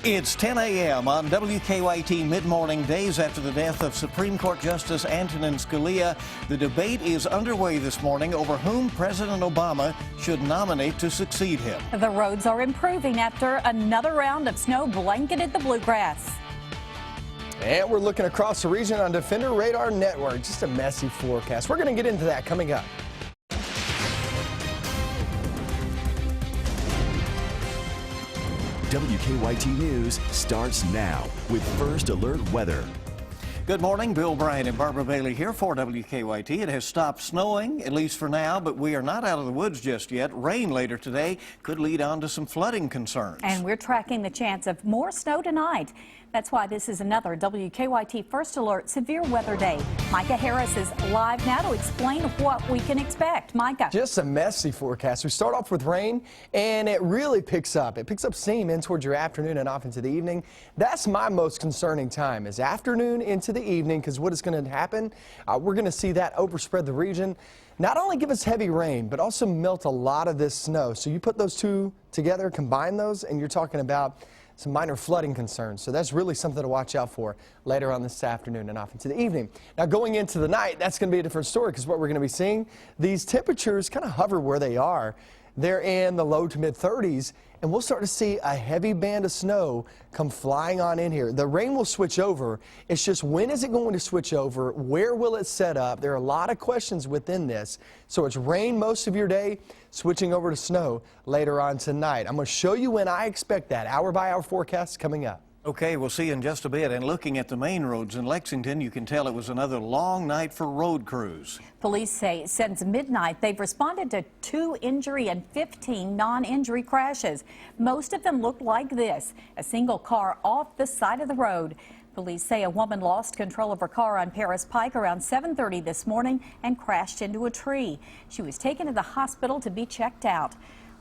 It's 10 a.m. on WKYT Midmorning, days after the death of Supreme Court Justice Antonin Scalia. The debate is underway this morning over whom President Obama should nominate to succeed him. The roads are improving after another round of snow blanketed the bluegrass. And we're looking across the region on Defender Radar Network. Just a messy forecast. We're going to get into that coming up. WKYT News starts now with First Alert Weather. Good morning. Bill Bryant and Barbara Bailey here for WKYT. It has stopped snowing, at least for now, but we are not out of the woods just yet. Rain later today could lead on to some flooding concerns. And we're tracking the chance of more snow tonight. That's why this is another WKYT First Alert Severe Weather Day. Micah Harris is live now to explain what we can expect. Micah. Just a messy forecast. We start off with rain, and it really picks up. It picks up steam in towards your afternoon and off into the evening. That's my most concerning time, is afternoon into the evening, because what is going to happen, we're going to see that overspread the region. Not only give us heavy rain, but also melt a lot of this snow. So you put those two together, combine those, and you're talking about some minor flooding concerns. So that's really something to watch out for later on this afternoon and off into the evening. Now going into the night, that's going to be a different story, because what we're going to be seeing, these temperatures kind of hover where they are. They're in the low to mid 30s, and we'll start to see a heavy band of snow come flying on in here. The rain will switch over. It's just, when is it going to switch over? Where will it set up? There are a lot of questions within this. So it's rain most of your day, switching over to snow later on tonight. I'm going to show you when I expect that. Hour by hour forecast coming up. Okay, we'll see in just a bit. And looking at the main roads in Lexington, you can tell it was another long night for road crews. Police say since midnight, they've responded to 2 injury and 15 non-injury crashes. Most of them looked like this, a single car off the side of the road. Police say a woman lost control of her car on Paris Pike around 7:30 this morning and crashed into a tree. She was taken to the hospital to be checked out.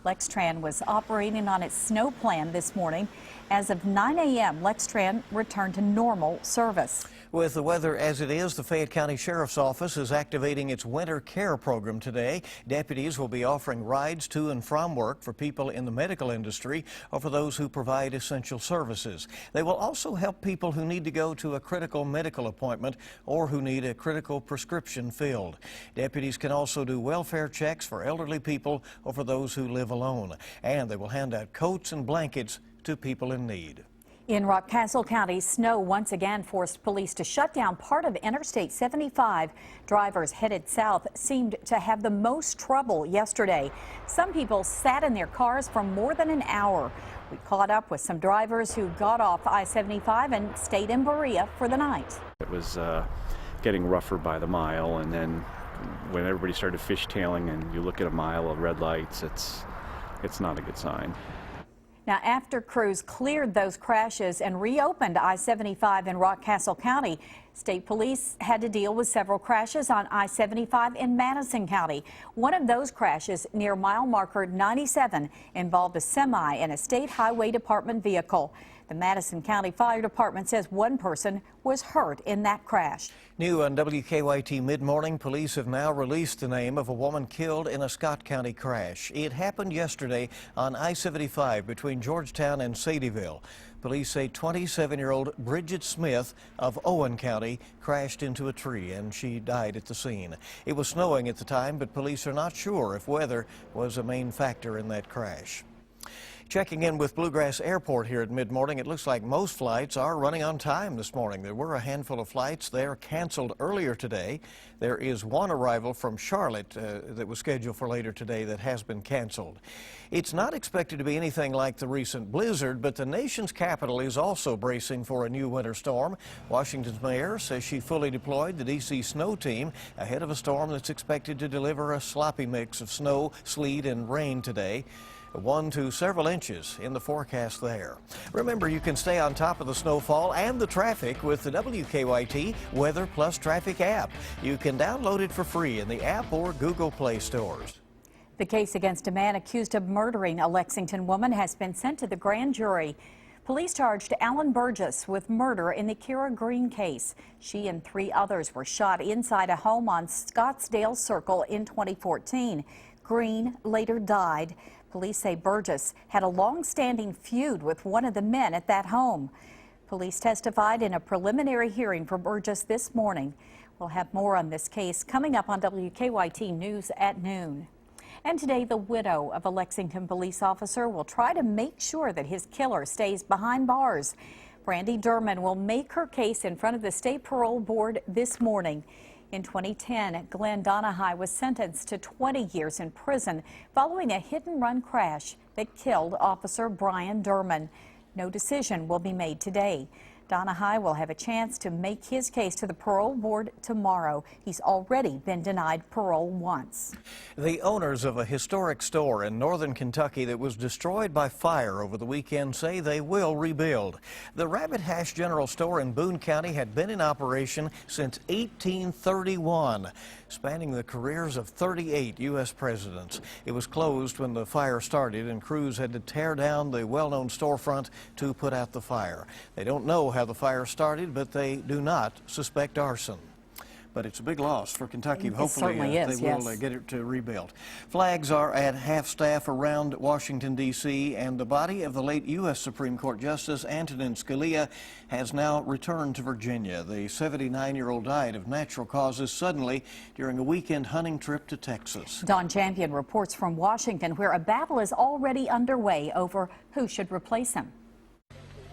Lextran was operating on its snow plan this morning. As of 9 a.m., Lextran returned to normal service. With the weather as it is, the Fayette County Sheriff's Office is activating its winter care program today. Deputies will be offering rides to and from work for people in the medical industry or for those who provide essential services. They will also help people who need to go to a critical medical appointment or who need a critical prescription filled. Deputies can also do welfare checks for elderly people or for those who live alone. And they will hand out coats and blankets to people in need. In Rockcastle County, snow once again forced police to shut down part of Interstate 75. Drivers headed south seemed to have the most trouble yesterday. Some people sat in their cars for more than an hour. We caught up with some drivers who got off I-75 and stayed in Berea for the night. It was getting rougher by the mile, and then when everybody started fishtailing and you look at a mile of red lights, it's not a good sign. Now, after crews cleared those crashes and reopened I-75 in Rockcastle County, state police had to deal with several crashes on I-75 in Madison County. One of those crashes near mile marker 97 involved a semi and a state highway department vehicle. The Madison County Fire Department says one person was hurt in that crash. New on WKYT Midmorning, police have now released the name of a woman killed in a Scott County crash. It happened yesterday on I-75 between Georgetown and Sadieville. Police say 27-year-old Bridget Smith of Owen County crashed into a tree and she died at the scene. It was snowing at the time, but police are not sure if weather was a main factor in that crash. Checking in with Bluegrass Airport here at Midmorning, it looks like most flights are running on time this morning. There were a handful of flights there canceled earlier today. There is one arrival from Charlotte that was scheduled for later today that has been canceled. It's not expected to be anything like the recent blizzard, but the nation's capital is also bracing for a new winter storm. Washington's mayor says she fully deployed the D.C. snow team ahead of a storm that's expected to deliver a sloppy mix of snow, sleet, and rain today. 1 to several inches in the forecast there. Remember, you can stay on top of the snowfall and the traffic with the WKYT Weather Plus Traffic app. You can download it for free in the app or Google Play stores. The case against a man accused of murdering a Lexington woman has been sent to the grand jury. Police charged Alan Burgess with murder in the Kira Green case. She and 3 others were shot inside a home on Scottsdale Circle in 2014. Green later died. Police say Burgess had a long-standing feud with one of the men at that home. Police testified in a preliminary hearing for Burgess this morning. We'll have more on this case coming up on WKYT News at noon. And today, the widow of a Lexington police officer will try to make sure that his killer stays behind bars. Brandy Durman will make her case in front of the state parole board this morning. In 2010, Glenn Donahue was sentenced to 20 years in prison following a hit-and-run crash that killed Officer Brian Durman. No decision will be made today. Donahue will have a chance to make his case to the parole board tomorrow. He's already been denied parole once. The owners of a historic store in northern Kentucky that was destroyed by fire over the weekend say they will rebuild. The Rabbit Hash General Store in Boone County had been in operation since 1831, spanning the careers of 38 U.S. presidents. It was closed when the fire started, and crews had to tear down the well-known storefront to put out the fire. They don't know how the fire started, but they do not suspect arson. But it's a big loss for Kentucky. Hopefully they will get it to rebuild. Flags are at half-staff around Washington, D.C., and the body of the late U.S. Supreme Court Justice Antonin Scalia has now returned to Virginia. The 79-year-old died of natural causes suddenly during a weekend hunting trip to Texas. Don Champion reports from Washington, where a battle is already underway over who should replace him.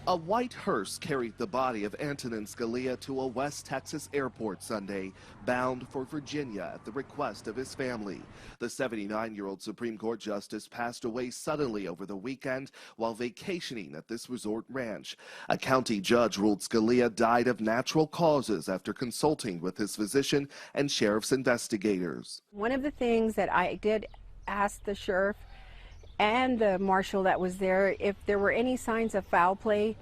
A white hearse carried the body of Antonin Scalia to a West Texas airport Sunday, bound for Virginia at the request of his family. The 79-year-old Supreme Court justice passed away suddenly over the weekend while vacationing at this resort ranch. A county judge ruled Scalia died of natural causes after consulting with his physician and sheriff's investigators. One of the things that I did ask the sheriff and the marshal that was there if there were any signs of foul play,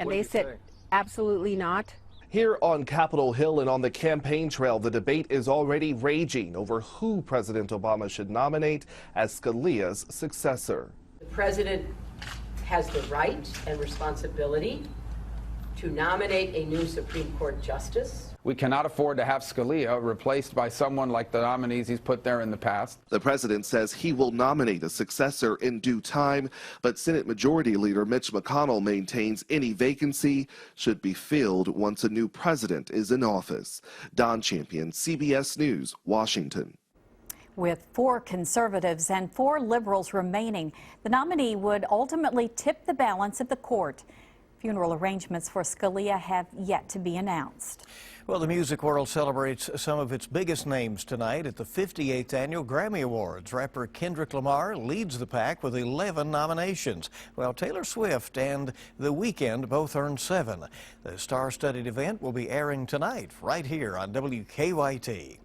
and they said absolutely not. Here on Capitol Hill and on the campaign trail, the debate is already raging over who President Obama should nominate as Scalia's successor. The president has the right and responsibility to nominate a new Supreme Court justice. We cannot afford to have Scalia replaced by someone like the nominees he's put there in the past. The president says he will nominate a successor in due time, but Senate Majority Leader Mitch McConnell maintains any vacancy should be filled once a new president is in office. Don Champion, CBS News, Washington. With 4 conservatives and 4 liberals remaining, the nominee would ultimately tip the balance of the court. Funeral arrangements for Scalia have yet to be announced. Well, the music world celebrates some of its biggest names tonight at the 58th Annual Grammy Awards. Rapper Kendrick Lamar leads the pack with 11 nominations, while Taylor Swift and The Weeknd both earned 7. The star-studded event will be airing tonight right here on WKYT.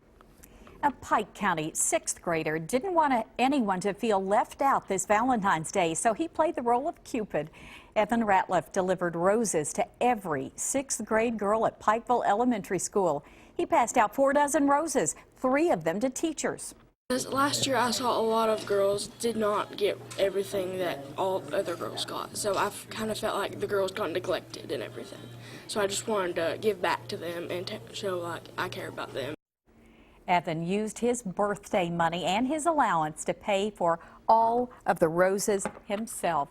A Pike County 6th grader didn't want anyone to feel left out this Valentine's Day, so he played the role of Cupid. Evan Ratliff delivered roses to every 6th grade girl at Pikeville Elementary School. He passed out 4 dozen roses, 3 of them to teachers. Last year I saw a lot of girls did not get everything that all other girls got, so I kind of felt like the girls got neglected and everything. So I just wanted to give back to them and show like I care about them. Evan used his birthday money and his allowance to pay for all of the roses himself.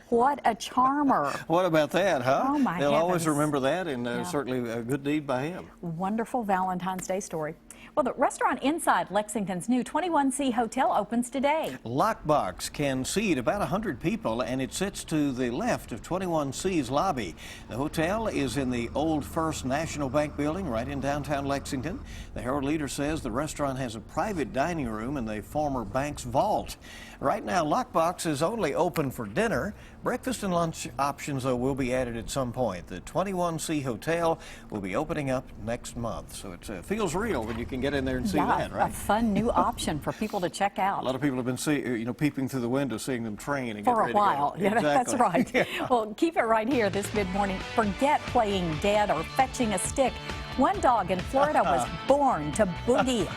What a charmer. What about that, huh? Oh, my They'll always heavens. remember that, and certainly a good deed by him. Wonderful Valentine's Day story. Well, the restaurant inside Lexington's new 21C Hotel opens today. Lockbox can seat about 100 people, and it sits to the left of 21C's lobby. The hotel is in the old First National Bank building right in downtown Lexington. The Herald Leader says the restaurant has a private dining room in the former bank's vault. Right now, Lockbox is only open for dinner. Breakfast and lunch options, though, will be added at some point. The 21C Hotel will be opening up next month, so it feels real when you can get in there and see that, right? A fun new option for people to check out. A lot of people have been peeping through the window, seeing them train and for get ready a while. to go. Yeah, Exactly. that's right. Yeah. Well, keep it right here this mid-morning. Forget playing dead or fetching a stick. One dog in Florida was born to boogie.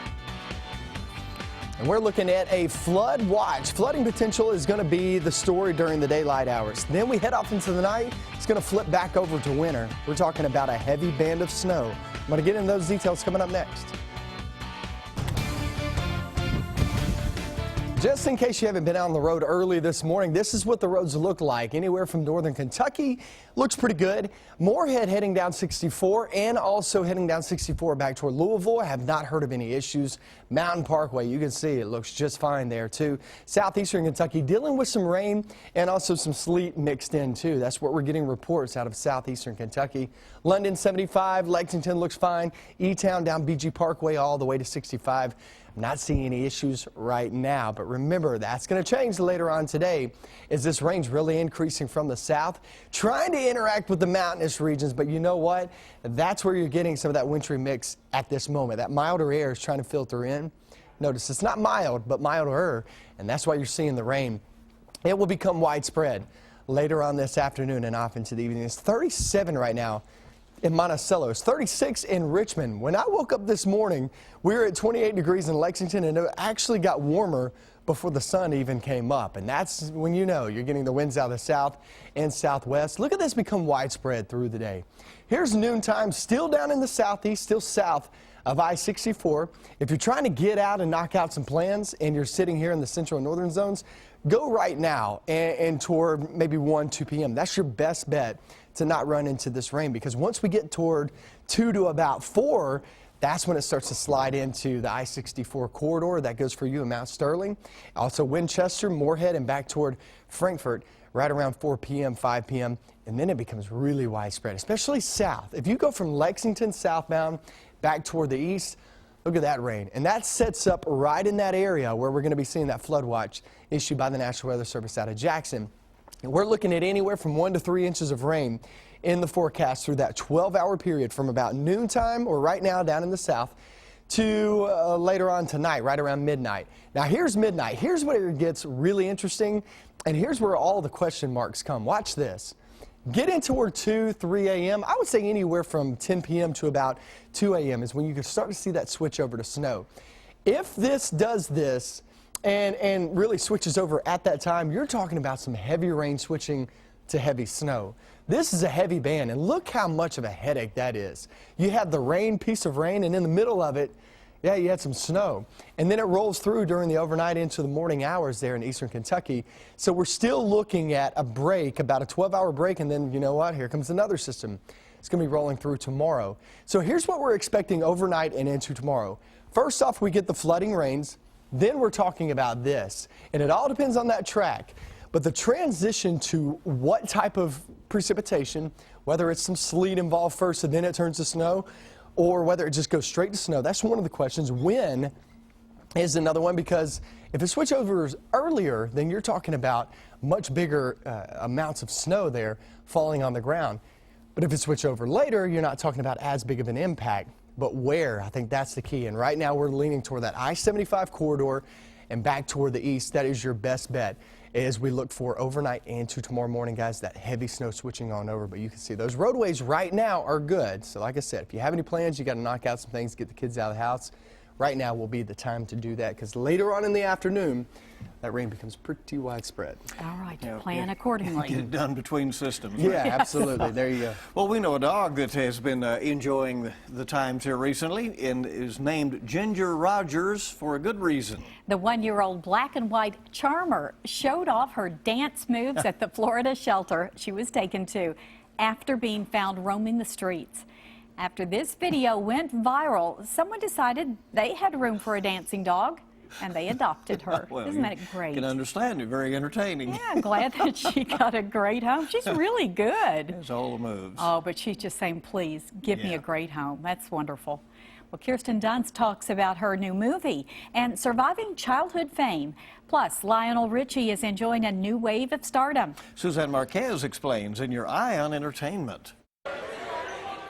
And we're looking at a flood watch. Flooding potential is going to be the story during the daylight hours. Then we head off into the night. It's going to flip back over to winter. We're talking about a heavy band of snow. I'm going to get into those details coming up next. Just in case you haven't been out on the road early this morning, this is what the roads look like. Anywhere from northern Kentucky, looks pretty good. Moorhead heading down 64 and also heading down 64 back toward Louisville. I have not heard of any issues. Mountain Parkway, you can see it looks just fine there too. Southeastern Kentucky dealing with some rain and also some sleet mixed in too. That's what we're getting reports out of southeastern Kentucky. London 75, Lexington looks fine. E-Town down BG Parkway all the way to 65. I'm not seeing any issues right now, but remember that's going to change later on today as this rain's really increasing from the south, trying to interact with the mountainous regions. But you know what? That's where you're getting some of that wintry mix at this moment. That milder air is trying to filter in. Notice it's not mild, but milder, and that's why you're seeing the rain. It will become widespread later on this afternoon and off into the evening. It's 37 right now in Monticello. It's 36 in Richmond. When I woke up this morning, we were at 28 degrees in Lexington, and it actually got warmer before the sun even came up. And that's when you know you're getting the winds out of the south and southwest. Look at this become widespread through the day. Here's noontime, still down in the southeast, still south of I-64. If you're trying to get out and knock out some plans and you're sitting here in the central and northern zones, go right now and toward maybe 1, 2 p.m. That's your best bet to not run into this rain, because once we get toward 2 to about 4, that's when it starts to slide into the I-64 corridor. That goes for you in Mount Sterling. Also Winchester, Moorhead, and back toward Frankfort right around 4 p.m., 5 p.m., and then it becomes really widespread, especially south. If you go from Lexington southbound back toward the east, look at that rain. And that sets up right in that area where we're going to be seeing that flood watch issued by the National Weather Service out of Jackson. And we're looking at anywhere from 1 to 3 inches of rain in the forecast through that 12-hour period from about noontime, or right now down in the south, to later on tonight, right around midnight. Now here's midnight. Here's where it gets really interesting, and here's where all the question marks come. Watch this. Get in toward 2, 3 a.m. I would say anywhere from 10 p.m. to about 2 a.m. is when you can start to see that switch over to snow. If this does this and really switches over at that time, you're talking about some heavy rain switching to heavy snow. This is a heavy band, and look how much of a headache that is. You have the rain, piece of rain, and in the middle of it, yeah, you had some snow. And then it rolls through during the overnight into the morning hours there in eastern Kentucky. So we're still looking at a break, about a 12-hour break, and then you know what? Here comes another system. It's going to be rolling through tomorrow. So here's what we're expecting overnight and into tomorrow. First off, we get the flooding rains. Then we're talking about this. And it all depends on that track. But the transition to what type of precipitation, whether it's some sleet involved first and then it turns to snow, or whether it just goes straight to snow, that's one of the questions. When is another one, because if it switchovers earlier, then you're talking about much bigger amounts of snow there falling on the ground. But if it switch over later, you're not talking about as big of an impact. But where? I think that's the key. And right now we're leaning toward that I-75 corridor and back toward the east. That is your best bet as we look for overnight and to tomorrow morning, guys, that heavy snow switching on over. But you can see those roadways right now are good. So like I said, if you have any plans, you got to knock out some things, get the kids out of the house. Right now will be the time to do that, because later on in the afternoon, that rain becomes pretty widespread. All right, plan accordingly. Get it done between systems. Yeah, absolutely. There you go. Well, we know a dog that has been enjoying the times here recently and is named Ginger Rogers for a good reason. The 1-year-old black and white charmer showed off her dance moves at the Florida shelter she was taken to after being found roaming the streets. After this video went viral, someone decided they had room for a dancing dog, and they adopted her. Well, isn't that great? You can understand it. Very entertaining. Yeah, I'm glad that she got a great home. She's really good. It's all the moves. Oh, but she's just saying, please, give me a great home. That's wonderful. Well, Kirsten Dunst talks about her new movie and surviving childhood fame. Plus, Lionel Richie is enjoying a new wave of stardom. Suzanne Marquez explains in your Eye on Entertainment.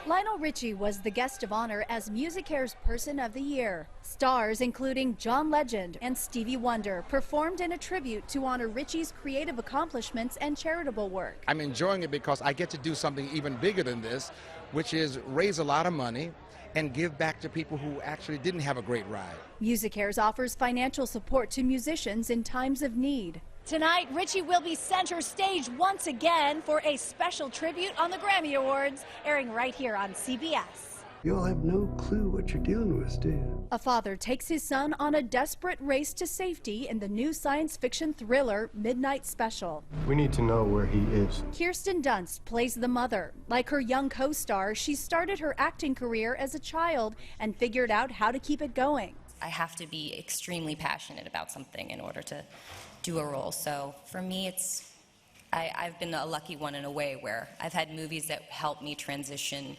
Lionel Richie was the guest of honor as MusiCare's Person of the Year. Stars including John Legend and Stevie Wonder performed in a tribute to honor Richie's creative accomplishments and charitable work. I'm enjoying it because I get to do something even bigger than this, which is raise a lot of money and give back to people who actually didn't have a great ride. MusiCares offers financial support to musicians in times of need. Tonight, Richie will be center stage once again for a special tribute on the Grammy Awards, airing right here on CBS. You all have no clue what you're dealing with, do you? A father takes his son on a desperate race to safety in the new science fiction thriller Midnight Special. We need to know where he is. Kirsten Dunst plays the mother. Like her young co-star, she started her acting career as a child and figured out how to keep it going. I have to be extremely passionate about something in order to do a role. So for me, I've been a lucky one in a way where I've had movies that help me transition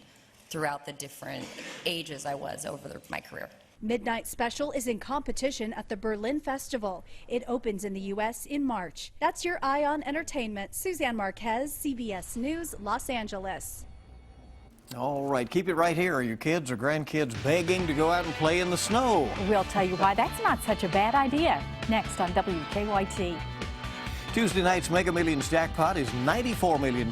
throughout the different ages I was over my career. Midnight Special is in competition at the Berlin Festival. It opens in the U.S. in March. That's your Eye on Entertainment. Suzanne Marquez, CBS News, Los Angeles. All right, keep it right here. Are your kids or grandkids begging to go out and play in the snow? We'll tell you why that's not such a bad idea. Next on WKYT. Tuesday night's Mega Millions jackpot is $94 million.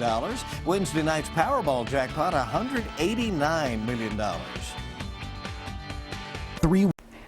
Wednesday night's Powerball jackpot, $189 million.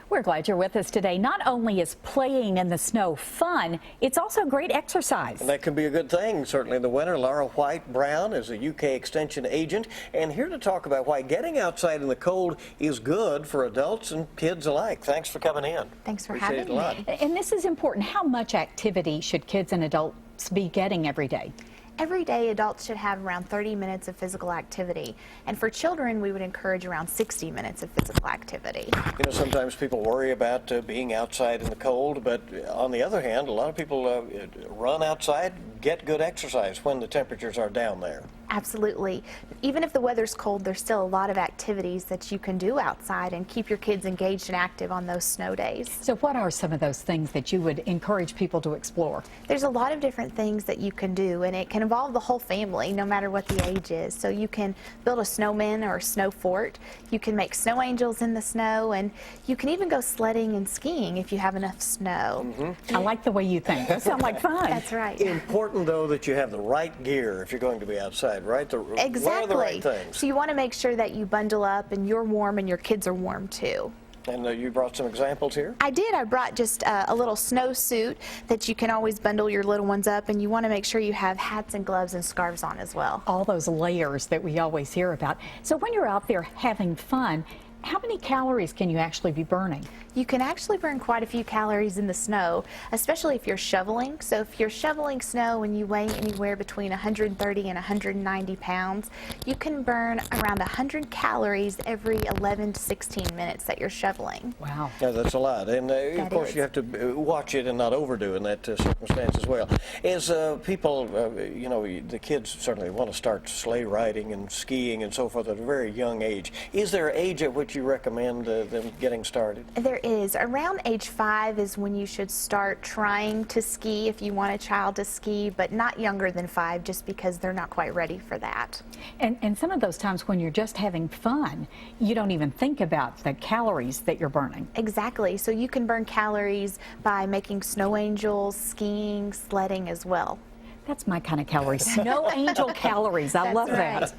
We're glad you're with us today. Not only is playing in the snow fun, it's also great exercise. And that can be a good thing, certainly in the winter. Laura White-Brown is a UK Extension agent and here to talk about why getting outside in the cold is good for adults and kids alike. Thanks for coming in. Thanks for Appreciate having me. And this is important. How much activity should kids and adults be getting every day? Every day, adults should have around 30 minutes of physical activity. And for children, we would encourage around 60 minutes of physical activity. You know, sometimes people worry about being outside in the cold, but on the other hand, a lot of people run outside, get good exercise when the temperatures are down there. Absolutely. Even if the weather's cold, there's still a lot of activities that you can do outside and keep your kids engaged and active on those snow days. So what are some of those things that you would encourage people to explore? There's a lot of different things that you can do, and it can involve the whole family, no matter what the age is. So you can build a snowman or a snow fort. You can make snow angels in the snow, and you can even go sledding and skiing if you have enough snow. I like the way you think. That sounds like fun. That's right. Important, though, that you have the right gear if you're going to be outside, right? Exactly. What are the right things? So you want to make sure that you bundle up and you're warm and your kids are warm too. And you brought some examples here? I did. I brought just a little snow suit that you can always bundle your little ones up, and you want to make sure you have hats and gloves and scarves on as well. All those layers that we always hear about. So when you're out there having fun, how many calories can you actually be burning? You can actually burn quite a few calories in the snow, especially if you're shoveling. So if you're shoveling snow and you weigh anywhere between 130 and 190 pounds, you can burn around 100 calories every 11 to 16 minutes that you're shoveling. Wow. Yeah, that's a lot. And of course you have to watch it and not overdo in that circumstance as well. As people, you know, the kids certainly want to start sleigh riding and skiing and so forth at a very young age. Is there an age at which you recommend them getting started? There is. Around age 5 is when you should start trying to ski if you want a child to ski, but not younger than 5 just because they're not quite ready for that. And some of those times when you're just having fun, you don't even think about the calories that you're burning. Exactly. So you can burn calories by making snow angels, skiing, sledding as well. That's my kind of calories. Snow angel calories. I love that.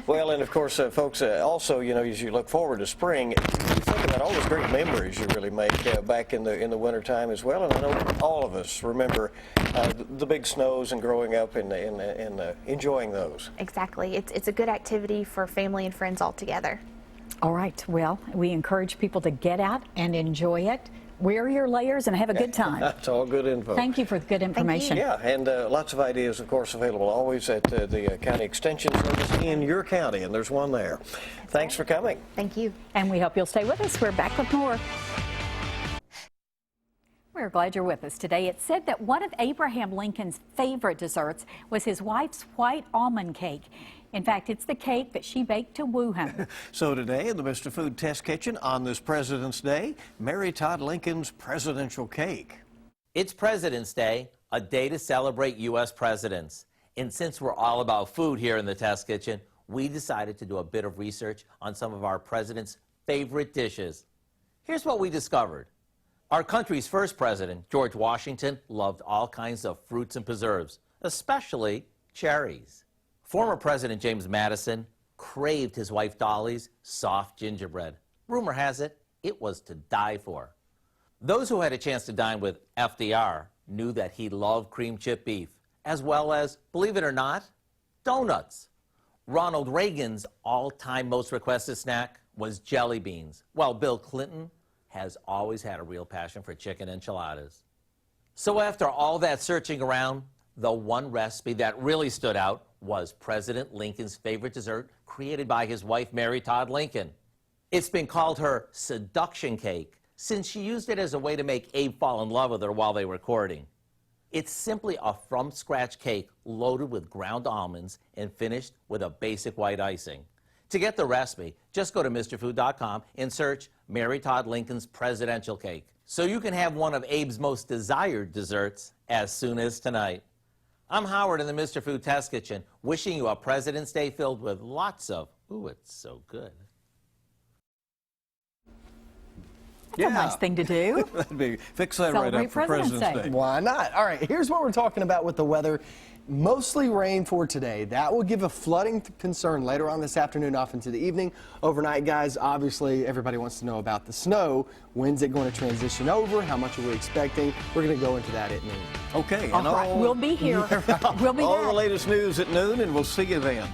Well, and of course, folks, also, you know, as you look forward to spring, you think about all those great memories you really make back in the wintertime as well. And I know all of us remember the big snows and growing up and enjoying those. Exactly. It's a good activity for family and friends all together. All right. Well, we encourage people to get out and enjoy it. Wear your layers and have a good time. That's all good info. Thank you for the good information. Yeah, and lots of ideas, of course, available always at the County Extension Service in your county, and there's one there. Thanks for coming. Thank you. And we hope you'll stay with us. We're back with more. We're glad you're with us today. It's said that one of Abraham Lincoln's favorite desserts was his wife's white almond cake. In fact, it's the cake that she baked to woo him. So today in the Mr. Food Test Kitchen on this President's Day, Mary Todd Lincoln's presidential cake. It's President's Day, a day to celebrate U.S. presidents. And since we're all about food here in the Test Kitchen, we decided to do a bit of research on some of our president's favorite dishes. Here's what we discovered. Our country's first president, George Washington, loved all kinds of fruits and preserves, especially cherries. Former President James Madison craved his wife Dolly's soft gingerbread. Rumor has it, it was to die for. Those who had a chance to dine with FDR knew that he loved cream chip beef, as well as, believe it or not, donuts. Ronald Reagan's all-time most requested snack was jelly beans. Well, Bill Clinton has always had a real passion for chicken enchiladas. So after all that searching around, the one recipe that really stood out was President Lincoln's favorite dessert, created by his wife, Mary Todd Lincoln. It's been called her seduction cake, since she used it as a way to make Abe fall in love with her while they were courting. It's simply a from-scratch cake loaded with ground almonds and finished with a basic white icing. To get the recipe, just go to MrFood.com and search Mary Todd Lincoln's presidential cake, so you can have one of Abe's most desired desserts as soon as tonight. I'm Howard in the Mr. Food Test Kitchen, wishing you a President's Day filled with lots of, ooh, it's so good. That's a nice thing to do. That'd be, fix that right up for President's Day. Why not? All right, here's what we're talking about with the weather. Mostly rain for today. That will give a flooding concern later on this afternoon off into the evening. Overnight, guys, obviously everybody wants to know about the snow. When's it going to transition over? How much are we expecting? We're going to go into that at noon. Okay. All right, we'll be here. We'll be all back. the latest news at noon, and we'll see you then.